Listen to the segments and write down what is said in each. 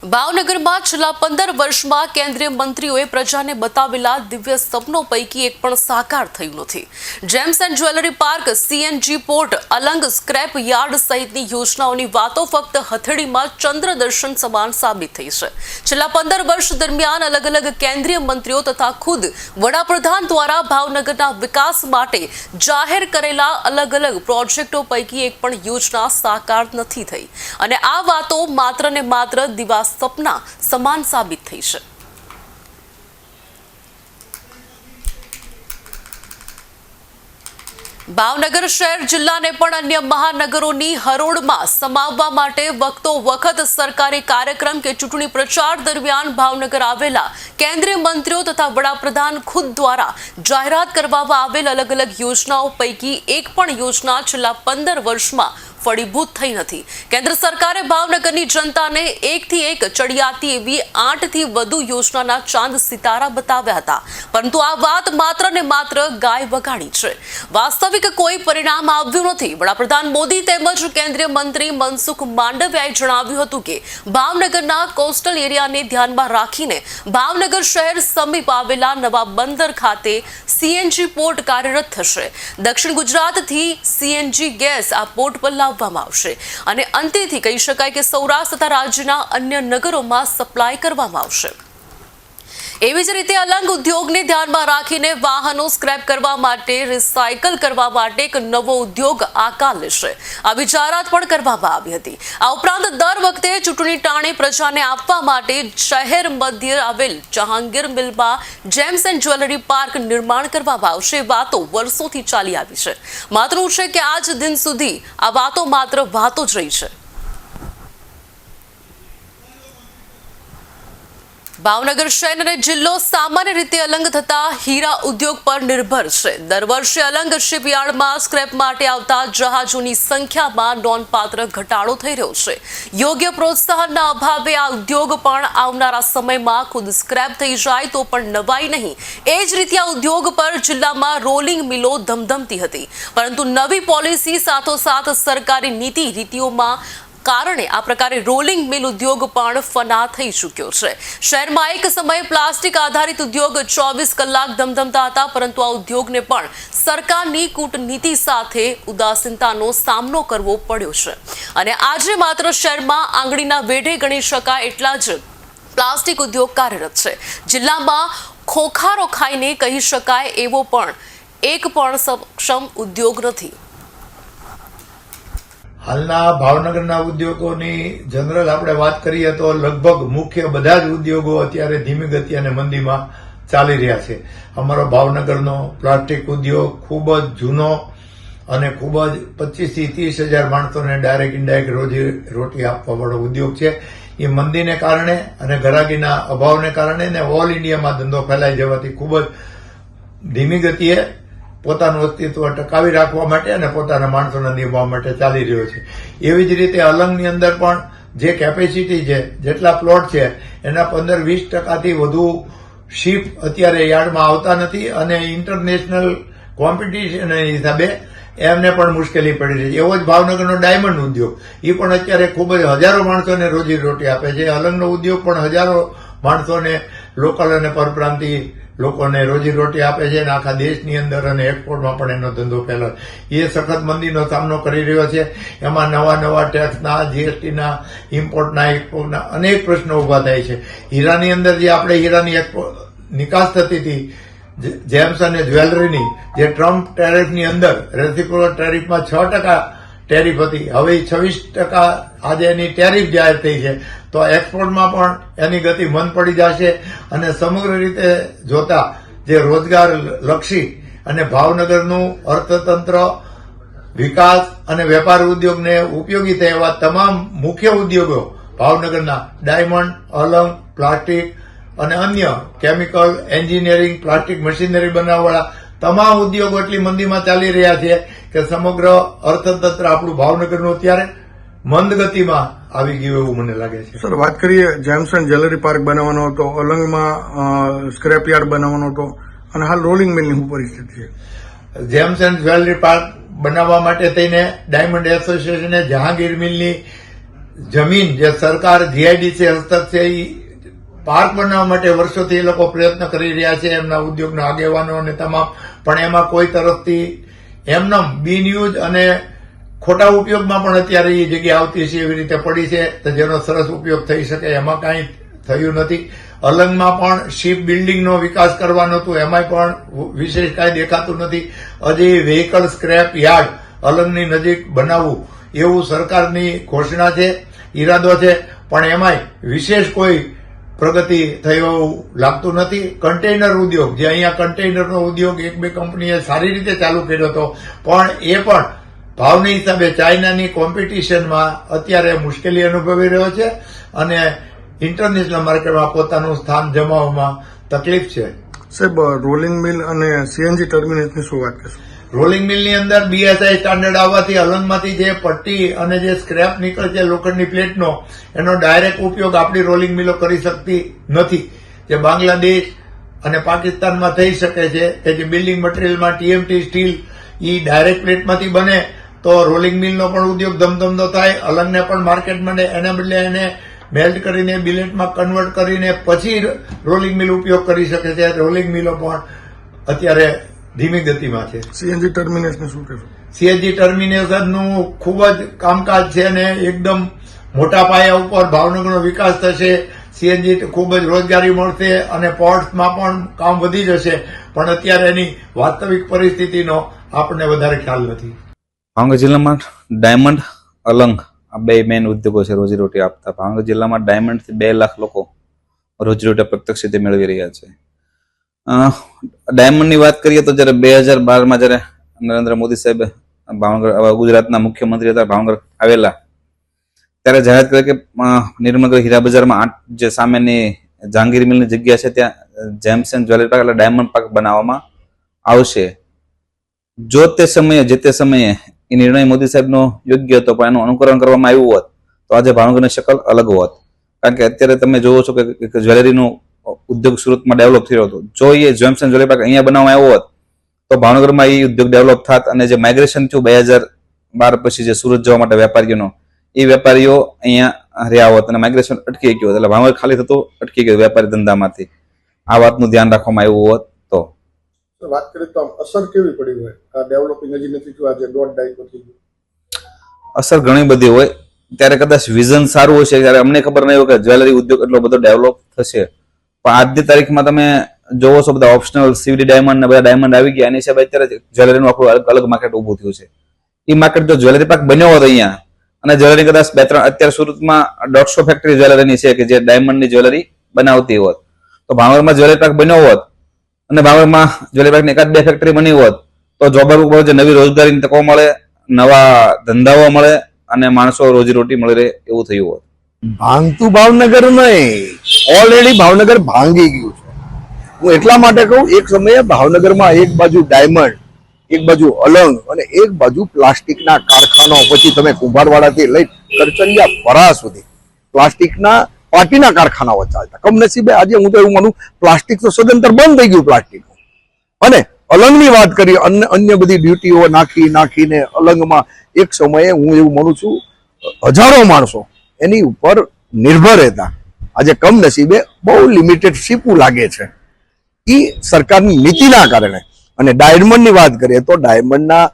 ભાવનગરમાં છેલ્લા 15 વર્ષમાં કેન્દ્રીય મંત્રીઓએ પ્રજાને બતાવેલા દિવ્ય સપનો પૈકી એક પણ સાકાર થયું નથી. James and jewellery park, CNG port, Alang scrap yard સહિતની યોજનાઓની વાતો ફક્ત હથેળીમાં ચંદ્ર દર્શન સમાન સાબિત થઈ છે. છેલ્લા 15 વર્ષ દરમિયાન અલગ અલગ કેન્દ્રીય મંત્રીઓ તથા ખુદ વડાપ્રધાન દ્વારા ભાવનગરના વિકાસ માટે જાહેર કરેલા અલગ અલગ પ્રોજેક્ટો પૈકી એક પણ યોજના સાકાર નથી થઈ અને આ વાતો માત્ર ને માત્ર દિવા સપના સમાન સાબિત થઈ છે. ભાવનગર શહેર જિલ્લાને પણ અન્ય મહાનગરોની હરોળમાં સમાવવા માટે વખતો વખત સરકારી કાર્યક્રમ કે ચૂંટણી પ્રચાર દરમિયાન ભાવનગર આવેલા કેન્દ્રીય મંત્રીઓ તથા વડાપ્રધાન ખુદ દ્વારા જાહેરાત કરવામાં આવેલ અલગ અલગ યોજનાઓ પૈકી એક પણ યોજના છેલ્લા 15 વર્ષમાં ફળીભૂત થઈ નથી. કેન્દ્ર સરકારે ભાવનગરની જનતાને એકથી એક ચડિયાતી એવી 8 થી વધુ યોજનાના ચાંદ સિતારા બતાવ્યા હતા, પરંતુ આ વાત માત્ર ને માત્ર ગાય વગાડી છે. વાસ્તવિક કોઈ પરિણામ આવ્યું નથી. વડાપ્રધાન મોદી તેમજ કેન્દ્રીય મંત્રી મનસુખ માંડવિયાએ જણાવ્યું હતું કે ભાવનગરના કોસ્ટલ એરિયાને ધ્યાનમાં રાખીને ભાવનગર શહેર સમીપ આવેલા નવા બંદર ખાતે સીએનજી પોર્ટ કાર્યરત થશે. દક્ષિણ ગુજરાતથી સીએનજી ગેસ આ પોર્ટ પર લાવવામાં આવશે અને અંતેથી કહી શકાય કે સૌરાષ્ટ્ર તથા રાજ્યના અન્ય નગરોમાં સપ્લાય કરવામાં આવશે. એવી જ રીતે અલંગ ઉદ્યોગને ધ્યાનમાં રાખીને વાહનો સ્ક્રેપ કરવા માટે, રિસાયકલ કરવા માટે એક નવો ઉદ્યોગ આકાર લેશે. આવી જાહેરાત પણ કરવામાં આવી હતી. આ ઉપરાંત દર વખતે ચૂંટણી ટાણે પ્રજાને આપવા માટે શહેર મધ્ય આવેલ જહાંગીર મિલમાં જેમ્સ એન્ડ જ્વેલરી પાર્ક નિર્માણ કરવામાં આવશે. વાતો વર્ષોથી ચાલી આવી છે. માત્ર છે કે આજ દિન સુધી આ વાતો માત્ર વાતો જ રહી છે. ભાવનગર શહેર અને જિલ્લો સામાન્ય રીતે અલંગ થતા હીરા ઉદ્યોગ પર નિર્ભર છે. દર વર્ષે અલંગ શિપયાર્ડમાં સ્ક્રેપ માટે આવતા જહાજોની સંખ્યામાં નોંધપાત્ર ઘટાડો થઈ રહ્યો છે. યોગ્ય પ્રોત્સાહનના અભાવે આ ઉદ્યોગ પણ આવનારા સમયમાં ખુદ સ્ક્રેપ થઈ જાય તો પણ નવાઈ નહીં. એ જ રીતે આ ઉદ્યોગ પર જિલ્લામાં રોલિંગ મિલો ધમધમતી હતી, પરંતુ નવી પોલિસી સાથોસાથ સરકારી નીતિ રીતિઓમાં કારણે આ પ્રકારે રોલિંગ મિલ ઉદ્યોગ પણ ફના થઈ ચૂક્યો છે. શહેરમાં એક સમયે પ્લાસ્ટિક આધારિત ઉદ્યોગ 24 કલાક ધમધમતા હતા, પરંતુ આ ઉદ્યોગને પણ સરકારની કૂટનીતિ સાથે ઉદાસીનતાનો સામનો કરવો પડ્યો છે અને આજે માત્ર શહેરમાં આંગળીના વેઢે ગણી શકાય એટલા જ પ્લાસ્ટિક ઉદ્યોગ કાર્યરત છે. જિલ્લામાં ખોખારો ખાઈને કહી શકાય એવો પણ એક પણ સક્ષમ ઉદ્યોગ નથી. હાલના ભાવનગરના ઉદ્યોગોની જનરલ આપણે વાત કરીએ તો લગભગ મુખ્ય બધા જ ઉદ્યોગો અત્યારે ધીમી ગતિ અને મંદીમાં ચાલી રહ્યા છે. અમારો ભાવનગરનો પ્લાસ્ટિક ઉદ્યોગ ખૂબ જ જૂનો અને ખૂબ જ 25 થી 30 હજાર માણસોને ડાયરેક્ટ ઇનડાયરેક્ટ રોજી રોટી આપવા વાળો ઉદ્યોગ છે. એ મંદીને કારણે અને ઘરાકીના અભાવને કારણે ને ઓલ ઇન્ડિયામાં ધંધો ફેલાઈ જવાથી ખૂબ જ ધીમી ગતિએ પોતાનું અસ્તિત્વ ટકાવી રાખવા માટે અને પોતાના માણસોને નિભાવવા માટે ચાલી રહ્યો છે. એવી જ રીતે અલંગની અંદર પણ જે કેપેસિટી છે, જેટલા પ્લોટ છે, એના 15-20% વધુ શિપ અત્યારે યાર્ડમાં આવતા નથી અને ઇન્ટરનેશનલ કોમ્પિટિશન હિસાબે એમને પણ મુશ્કેલી પડી રહી છે. એવો જ ભાવનગરનો ડાયમંડ ઉદ્યોગ, એ પણ અત્યારે ખૂબ જ હજારો માણસોને રોજી રોટી આપે છે. અલંગનો ઉદ્યોગ પણ હજારો માણસોને, લોકલ અને પરપ્રાંતિ લોકોને રોજી રોટી આપે છે અને આખા દેશની અંદર અને એક્સપોર્ટમાં પણ એનો ધંધો ફેલાય. એ સખત મંદીનો સામનો કરી રહ્યો છે. એમાં નવા ટેક્સના, જીએસટીના, ઇમ્પોર્ટના, એક્સપોર્ટના અનેક પ્રશ્નો ઉભા થાય છે. હીરાની અંદર જે આપણે હીરાની નિકાસ થતી હતી, જેમ્સ અને જ્વેલરીની જે ટ્રમ્પ ટેરિફની અંદર રેસિપ્રોકલ ટેરિફમાં 6% ટેરિફ હતી, હવે 26% આજે એની ટેરિફ જાહેર થઈ છે. તો એક્સપોર્ટમાં પણ એની ગતિ મંદ પડી જશે અને સમગ્ર રીતે જોતા જે રોજગાર લક્ષી અને ભાવનગરનું અર્થતંત્ર, વિકાસ અને વેપાર ઉદ્યોગને ઉપયોગી થાય એવા તમામ મુખ્ય ઉદ્યોગો ભાવનગરના ડાયમંડ, અલંગ, પ્લાસ્ટિક અને અન્ય કેમિકલ, એન્જિનિયરિંગ, પ્લાસ્ટિક મશીનરી બનાવવાવાળા તમામ ઉદ્યોગો એટલી મંદીમાં ચાલી રહ્યા છે કે સમગ્ર અર્થતંત્ર આપણું ભાવનગરનું અત્યારે મંદ ગતિમાં આવી ગયું એવું મને લાગે છે. સર, વાત કરીએ જેમ્સ એન્ડ જ્વેલરી પાર્ક બનાવવાનો હતો, અલંગમાં સ્ક્રેપ યાર્ડ બનાવવાનો હતો અને હાલ રોલિંગ મિલની શું પરિસ્થિતિ છે? જેમ્સ એન્ડ જ્વેલરી પાર્ક બનાવવા માટે થઈને ડાયમંડ એસોસિએશને જહાંગીર મિલની જમીન જે સરકાર જીઆઈડીસી હસ્તક છે એ પાર્ક બનાવવા માટે વર્ષોથી એ લોકો પ્રયત્ન કરી રહ્યા છે, એમના ઉદ્યોગના આગેવાનો અને તમામ, પણ એમાં કોઈ તરફથી એમનો બિનયુઝ અને ખોટા ઉપયોગમાં પણ અત્યારે એ જગ્યા આવતી છે એવી રીતે પડી છે, તો જેનો સરસ ઉપયોગ થઈ શકે એમાં કાંઈ થયું નથી. અલંગમાં પણ શિપ બિલ્ડિંગનો વિકાસ કરવાનો હતું, એમાંય પણ વિશેષ કાંઈ દેખાતું નથી. હજી વેહિકલ સ્ક્રેપ યાર્ડ અલંગની નજીક બનાવવું એવું સરકારની ઘોષણા છે, ઈરાદો છે, પણ એમાંય વિશેષ કોઈ પ્રગતિ થઈ એવું લાગતું નથી. કન્ટેનર ઉદ્યોગ, જે અહીંયા કન્ટેનરનો ઉદ્યોગ એક બે કંપનીએ સારી રીતે ચાલુ કર્યો હતો, પણ એ પણ ભાવની હિસાબે ચાઇનાની કોમ્પિટિશનમાં અત્યારે મુશ્કેલી અનુભવી રહ્યો છે અને ઇન્ટરનેશનલ માર્કેટમાં પોતાનું સ્થાન જમાવવામાં તકલીફ છે. સાહેબ, રોલિંગ મિલ અને સીએનજી ટર્મિનસની શું વાત કરશો? રોલિંગ મિલની અંદર બીએસઆઈ સ્ટાન્ડર્ડ આવવાથી અલંગમાંથી જે પટ્ટી અને જે સ્ક્રેપ નીકળે છે લોખંડની પ્લેટનો, એનો ડાયરેક્ટ ઉપયોગ આપણી રોલિંગ મિલો કરી શકતી નથી. જે બાંગ્લાદેશ અને પાકિસ્તાનમાં થઈ શકે છે કે જે બિલ્ડિંગ મટીરિયલમાં ટીએમટી સ્ટીલ એ ડાયરેક્ટ પ્લેટમાંથી બને તો રોલિંગ મિલનો પણ ઉદ્યોગ ધમધમતો થાય, અલંગને પણ માર્કેટ મળે. એના બદલે એને મેલ્ટ કરીને બિલેટમાં કન્વર્ટ કરીને પછી રોલિંગ મિલ ઉપયોગ કરી શકે છે. રોલિંગ મિલો પણ અત્યારે ધીમી ગતિમાં છે. સીએનજી ટર્મિનસને શું કહેશો? સીએનજી ટર્મિનેશનનું ખૂબ જ કામકાજ છે અને એકદમ મોટા પાયા ઉપર ભાવનગરનો વિકાસ થશે. સીએનજી ખૂબ જ રોજગારી મળશે અને પોર્ટ્સમાં પણ કામ વધી જશે, પણ અત્યારે એની વાસ્તવિક પરિસ્થિતિનો આપણને વધારે ખ્યાલ નથી. ભાવનગર જિલ્લામાં ડાયમંડ, અલંગ આ બે મેઇન ઉદ્યોગો છે રોજીરોટી આપતા. ભાવનગર જિલ્લામાં ડાયમંડથી 2 લાખ લોકો રોજીરોટી પ્રત્યક્ષ રીતે મેળવી રહ્યા છે. ડાયમંડની વાત કરીએ તો જ્યારે 2012માં જ્યારે નરેન્દ્ર મોદી સાહેબ ભાવનગર ગુજરાતના મુખ્યમંત્રી હતા, ભાવનગર આવેલા, ત્યારે જાહેરાત કરી કે નિર્મનગર હીરા બજારમાં જે સામેની જહાંગીર મિલની જગ્યા છે ત્યાં જેમ્સ એન્ડ જ્વેલરી પાર્ક એટલે ડાયમંડ પાર્ક બનાવવામાં આવશે. જો તે સમયે જે તે સમયે એ નિર્ણય મોદી સાહેબનો યોગ્ય હતો, પણ એનું અનુકરણ કરવામાં આવ્યું હોત તો આજે ભાવનગરની શકલ અલગ હોત. કારણ કે અત્યારે તમે જોવો છો કે જ્વેલરીનો ઉદ્યોગ સુરતમાં ડેવલપ થયો હતો. જો એ જેમ્સ એન્ડ જ્વેલરી પાર્ક અહીંયા બનાવવામાં આવ્યો હોત તો ભાવનગરમાં એ ઉદ્યોગ ડેવલપ થાત અને જે માઇગ્રેશન થયું 2012 પછી જે સુરત જવા માટે વેપારીઓનો, એ વેપારીઓ અહીંયા રહ્યા હોત અને માઇગ્રેશન અટકી ગયું, એટલે ભાવનગર ખાલી થતું અટકી ગયું વેપારી ધંધામાંથી. આ વાતનું ધ્યાન રાખવામાં આવ્યું હોત તો. વાત કરીએ તો અસર કેવી પડી હોય? આ ડેવલપિંગ હજી નથી થયું, આજે 1.5 દાયકો થઈ ગયો. અસર ઘણી બધી હોય. ત્યારે કદાચ વિઝન સારું હશે, ત્યારે અમને ખબર નહીં હોય કે જ્વેલરી ઉદ્યોગ એટલો બધો ડેવલપ થશે. પણ આજની તારીખમાં તમે જોવો છો બધા ઓપ્શનલ સીવીડી ડાયમંડ ને બધા ડાયમંડ આવી ગયા, એની હિસાબે અત્યારે જ્વેલરીનું આખું અલગ માર્કેટ ઉભું થયું છે. એ માર્કેટ જો જ્વેલરી પાર્ક બન્યો હોત અહીંયા, અને જ્વેલરી કદાચ 2-3 અત્યારે સુરતમાં 150 ફેક્ટરી જ્વેલરીની છે કે જે ડાયમંડની જ્વેલરી બનાવતી હોત, તો ભાવનગરમાં જ્વેલરી પાર્ક બન્યો હોત અને ભાવનગરમાં જ્વેલરી પાર્કની 1-2 ફેક્ટરી બની હોત તો જોબર ઉપર જે નવી રોજગારીની તકો મળે, નવા ધંધાઓ મળે અને માણસો રોજીરોટી મળી રહે એવું થયું હોત. ભાંગતું ભાવનગર નહીં, ઓલરેડી ભાવનગર ભાંગી ગયું છે. હું એટલા માટે કહું, એક સમયે ભાવનગરમાં એક બાજુ ડાયમંડ, એક બાજુ અલંગ અને એક બાજુ પ્લાસ્ટિકના કારખાનો, પછી તમે કુંભારવાડાથી લઈ કરચલિયા ફરા સુધી પ્લાસ્ટિકના પાટીના કારખાનાઓ ચાલતા. કમનસીબે આજે હું તો એવું માનું પ્લાસ્ટિક તો સદંતર બંધ થઈ ગયું પ્લાસ્ટિક. અને અલંગની વાત કરીએ, અન્ય બધી ડ્યુટીઓ નાખીને અલંગમાં એક સમયે હું એવું માનું છું હજારો માણસો એની ઉપર નિર્ભર હતા. આજે કમનસીબે બહુ લિમિટેડ શીપું લાગે છે એ સરકારની નીતિના કારણે. અને ડાયમંડની વાત કરીએ તો ડાયમંડના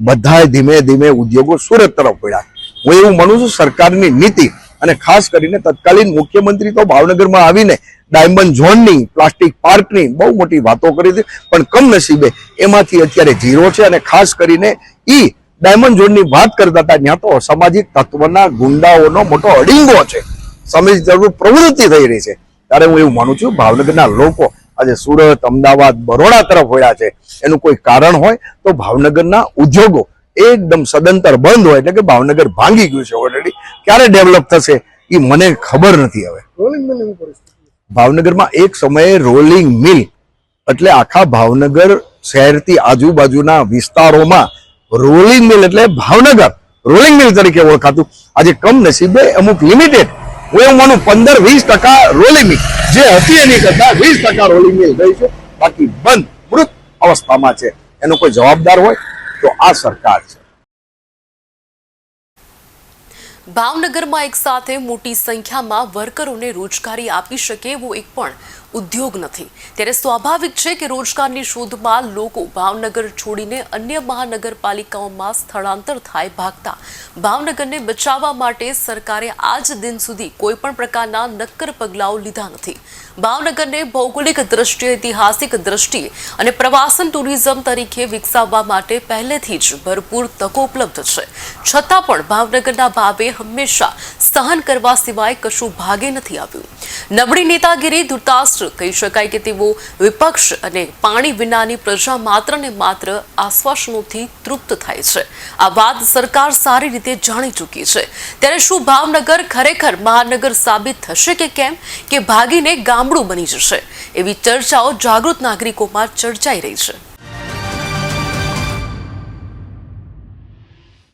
બધા ધીમે ધીમે ઉદ્યોગો સુરત તરફ પડ્યા. હું એવું માનું છું સરકારની નીતિ, અને ખાસ કરીને તત્કાલીન મુખ્યમંત્રી તો ભાવનગરમાં આવીને ડાયમંડ ઝોનની, પ્લાસ્ટિક પાર્કની બહુ મોટી વાતો કરી હતી, પણ કમનસીબે એમાંથી અત્યારે ઝીરો છે. અને ખાસ કરીને ઈ ડાયમંડ ઝોનની વાત કરતા હતા ત્યાં તો અસામાજિક તત્વના ગુંડાઓનો મોટો અડીંગો છે, સામાજિક પ્રવૃત્તિ થઈ રહી છે. ત્યારે હું એવું માનું છું ભાવનગરના લોકો આજે સુરત, અમદાવાદ, બરોડા તરફ વળ્યા છે. એનું કોઈ કારણ હોય તો ભાવનગરના ઉદ્યોગો એકદમ સદંતર બંધ હોય, એટલે કે ભાવનગર ભાંગી ગયું છે ઓલરેડી. ક્યારે ડેવલપ થશે એ મને ખબર નથી. હવે રોલિંગ મિલ એવું પરિસ્થિતિ ભાવનગરમાં એક સમયે રોલિંગ મિલ એટલે આખા ભાવનગર શહેરથી આજુબાજુના વિસ્તારોમાં રોલિંગ મિલ એટલે ભાવનગર રોલિંગ મિલ તરીકે ઓળખાતું. આજે કમનસીબે અમુક લિમિટેડ, હું એવું માનું 15-20% રોલિંગ મિલ જે હતી એની કરતા 20% રોલિંગ મિલ ગઈ છે, બાકી બંધ મૃત અવસ્થામાં છે. એનો કોઈ જવાબદાર હોય તો આ સરકાર છે. ભાવનગરમાં એક સાથે મોટી સંખ્યામાં વર્કરોને રોજગારી આપી શકે એવો એક પણ ઉદ્યોગ નથી, ત્યારે સ્વાભાવિક છે કે રોજગારની શોધમાં લોકો ભાવનગર છોડીને અન્ય મહાનગરપાલિકાઓમાં સ્થળાંતર થાય ભાગતા ભાવનગરને બચાવવા માટે સરકારે આજ દિન સુધી કોઈ પણ પ્રકારના નક્કર પગલાઓ લીધા નથી. ભાવનગરને ભૌગોલિક દ્રષ્ટિએ, ઐતિહાસિક દ્રષ્ટિએ અને પ્રવાસન ટુરિઝમ તરીકે વિકસાવવા માટે પહેલેથી જ ભરપૂર તકો ઉપલબ્ધ છે, છતાં પણ ભાવનગરના ભાવે હંમેશા સહન કરવા સિવાય કશું ભાગે નથી આવ્યું. નબળી નેતાગીરી, ધૂર્તાસ્ત્ર કહી શકાય કે તેઓ વિપક્ષ અને પાણી વિનાની પ્રજા માત્ર ને માત્ર આશ્વાસનોથી તૃપ્ત થાય છે. આ વાત સરકાર સારી રીતે જાણી ચૂકી છે. ત્યારે શું ભાવનગર ખરેખર મહાનગર સાબિત થશે કે કેમ, કે ભાગીને ગામડું બની જશે? એવી ચર્ચાઓ જાગૃત નાગરિકોમાં ચર્ચાઈ રહી છે.